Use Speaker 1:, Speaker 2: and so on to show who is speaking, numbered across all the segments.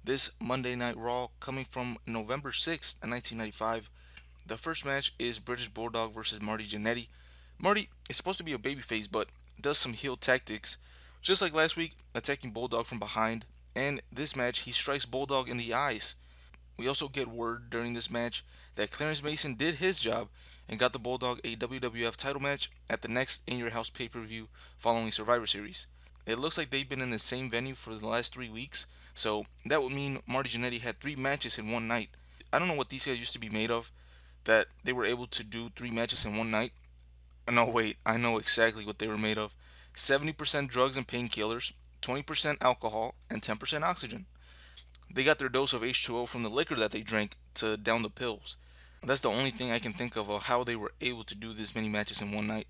Speaker 1: this Monday Night Raw coming from November 6th, 1995. The first match is British Bulldog versus Marty Jannetty. Marty is supposed to be a babyface, but does some heel tactics, just like last week, attacking Bulldog from behind. And this match, he strikes Bulldog in the eyes. We also get word during this match that Clarence Mason did his job and got the Bulldog a WWF title match at the next In Your House pay per view following Survivor Series. It looks like they've been in the same venue for the last 3 weeks, so that would mean Marty Jannetty had 3 matches in one night. I don't know what these guys used to be made of, that they were able to do 3 matches in one night. No, wait, I know exactly what they were made of: 70% drugs and painkillers, 20% alcohol, and 10% oxygen. They got their dose of H2O from the liquor that they drank to down the pills. That's the only thing I can think of how they were able to do this many matches in one night.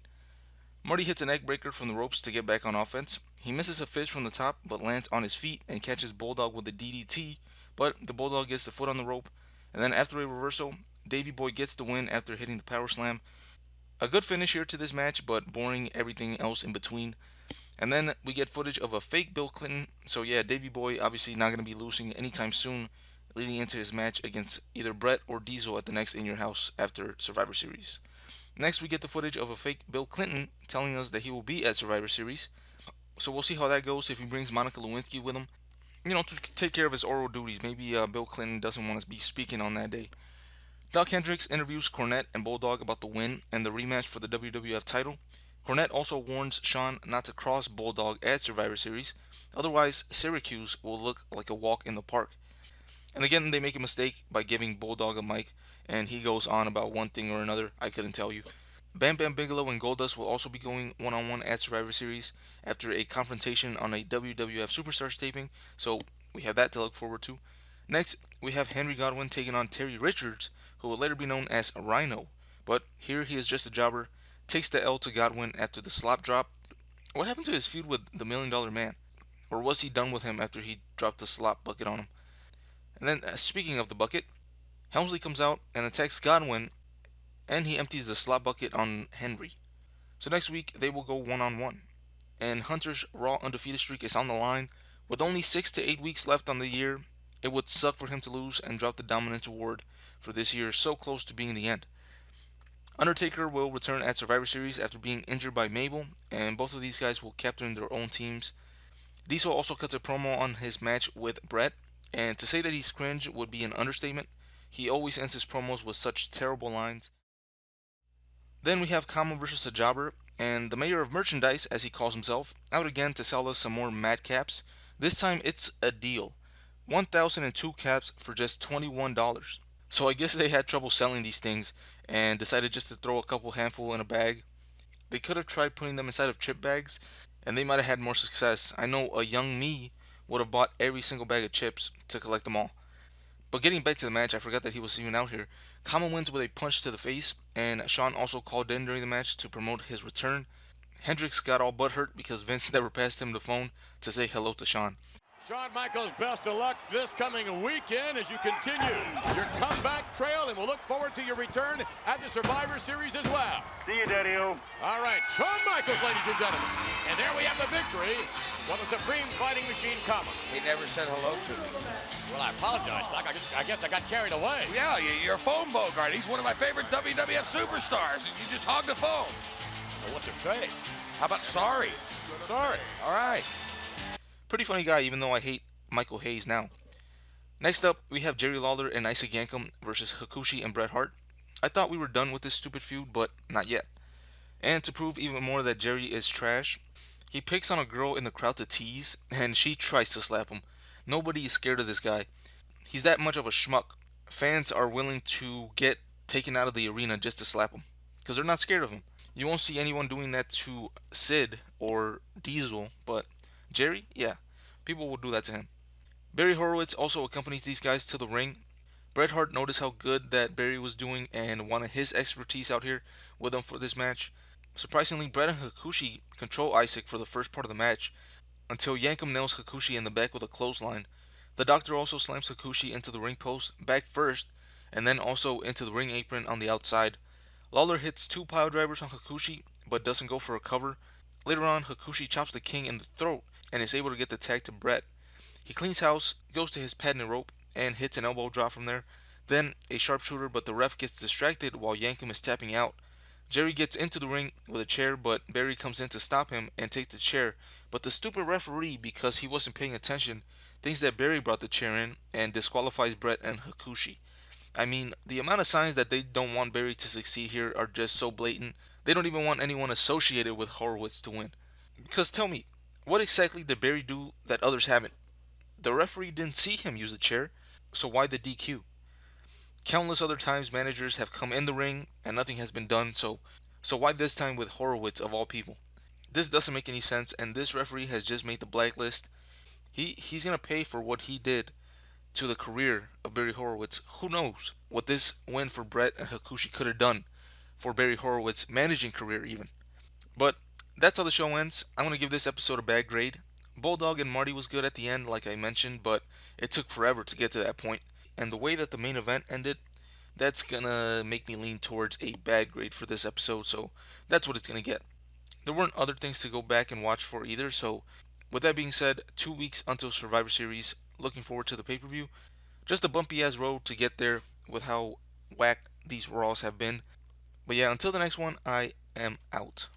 Speaker 1: Marty hits an egg breaker from the ropes to get back on offense. He misses a fish from the top but lands on his feet and catches Bulldog with a DDT, but the Bulldog gets the foot on the rope. And then after a reversal, Davey Boy gets the win after hitting the power slam. A good finish here to this match, but boring everything else in between. And then we get footage of a fake Bill Clinton. So yeah, Davey Boy obviously not going to be losing anytime soon, leading into his match against either Brett or Diesel at the next In Your House after Survivor Series. Next, we get the footage of a fake Bill Clinton telling us that he will be at Survivor Series. So we'll see how that goes if he brings Monica Lewinsky with him. To take care of his oral duties. Maybe Bill Clinton doesn't want to be speaking on that day. Doc Hendricks interviews Cornette and Bulldog about the win and the rematch for the WWF title. Cornette also warns Sean not to cross Bulldog at Survivor Series, otherwise Syracuse will look like a walk in the park. And again, they make a mistake by giving Bulldog a mic, and he goes on about one thing or another I couldn't tell you. Bam Bam Bigelow and Goldust will also be going one-on-one at Survivor Series after a confrontation on a WWF Superstars taping, so we have that to look forward to. Next, we have Henry Godwin taking on Terry Richards, who will later be known as Rhino, but here he is just a jobber, takes the L to Godwin after the slop drop. What happened to his feud with the Million Dollar Man? Or was he done with him after he dropped the slop bucket on him? And then, speaking of the bucket, Helmsley comes out and attacks Godwin, and he empties the slop bucket on Henry. So next week, they will go one-on-one. And Hunter's Raw undefeated streak is on the line. With only 6 to 8 weeks left on the year, it would suck for him to lose and drop the Dominance Award for this year, so close to being the end. Undertaker will return at Survivor Series after being injured by Mabel, and both of these guys will captain their own teams. Diesel also cuts a promo on his match with Brett, and to say that he's cringe would be an understatement. He always ends his promos with such terrible lines. Then we have Kama versus a jobber, and the mayor of merchandise, as he calls himself, out again to sell us some more Mad Caps. This time it's a deal: 1,002 caps for just $21. So I guess they had trouble selling these things and decided just to throw a couple handful in a bag. They could have tried putting them inside of chip bags, and they might have had more success. I know a young me would have bought every single bag of chips to collect them all. But getting back to the match, I forgot that he was even out here. Kama wins with a punch to the face, and Sean also called in during the match to promote his return. Hendricks got all butthurt because Vince never passed him the phone to say hello to Sean.
Speaker 2: Shawn Michaels, best of luck this coming weekend as you continue your comeback trail, and we'll look forward to your return at the Survivor Series as well.
Speaker 3: See you, Daddy-O.
Speaker 2: All right, Shawn Michaels, ladies and gentlemen. And there we have the victory for the Supreme Fighting Machine Kama.
Speaker 4: He never said hello to me.
Speaker 2: Well, I apologize, Doc. I guess I got carried away.
Speaker 4: Yeah, you're a phone Bogart. He's one of my favorite WWF superstars, and you just hogged the phone.
Speaker 2: Well, what to say?
Speaker 4: How about sorry?
Speaker 2: Sorry.
Speaker 4: All right.
Speaker 1: Pretty funny guy, even though I hate Michael Hayes now. Next up, we have Jerry Lawler and Isaac Yankem versus Hakushi and Bret Hart. I thought we were done with this stupid feud, but not yet. And to prove even more that Jerry is trash, he picks on a girl in the crowd to tease, and she tries to slap him. Nobody is scared of this guy. He's that much of a schmuck. Fans are willing to get taken out of the arena just to slap him, because they're not scared of him. You won't see anyone doing that to Sid or Diesel, but Jerry, yeah, people will do that to him. Barry Horowitz also accompanies these guys to the ring. Bret Hart noticed how good that Barry was doing and wanted his expertise out here with him for this match. Surprisingly, Bret and Hakushi control Isaac for the first part of the match until Yankem nails Hakushi in the back with a clothesline. The Doctor also slams Hakushi into the ring post, back first, and then also into the ring apron on the outside. Lawler hits 2 pile drivers on Hakushi, but doesn't go for a cover. Later on, Hakushi chops the King in the throat and is able to get the tag to Bret. He cleans house, goes to his patented rope, and hits an elbow drop from there. Then a sharpshooter, but the ref gets distracted while Yankum is tapping out. Jerry gets into the ring with a chair, but Barry comes in to stop him and take the chair. But the stupid referee, because he wasn't paying attention, thinks that Barry brought the chair in and disqualifies Brett and Hakushi. I mean, the amount of signs that they don't want Barry to succeed here are just so blatant. They don't even want anyone associated with Horowitz to win. Because tell me, what exactly did Barry do that others haven't? The referee didn't see him use the chair, so why the DQ? Countless other times managers have come in the ring and nothing has been done, so why this time with Horowitz of all people? This doesn't make any sense, and this referee has just made the blacklist. He's gonna pay for what he did to the career of Barry Horowitz. Who knows what this win for Brett and Hakushi could have done for Barry Horowitz's managing career even. But that's how the show ends. I'm gonna give this episode a bad grade. Bulldog and Marty was good at the end, like I mentioned, but it took forever to get to that point. And the way that the main event ended, that's gonna make me lean towards a bad grade for this episode, so that's what it's gonna get. There weren't other things to go back and watch for either, so with that being said, 2 weeks until Survivor Series, looking forward to the pay per view. Just a bumpy ass road to get there with how whack these Raws have been. But yeah, until the next one, I am out.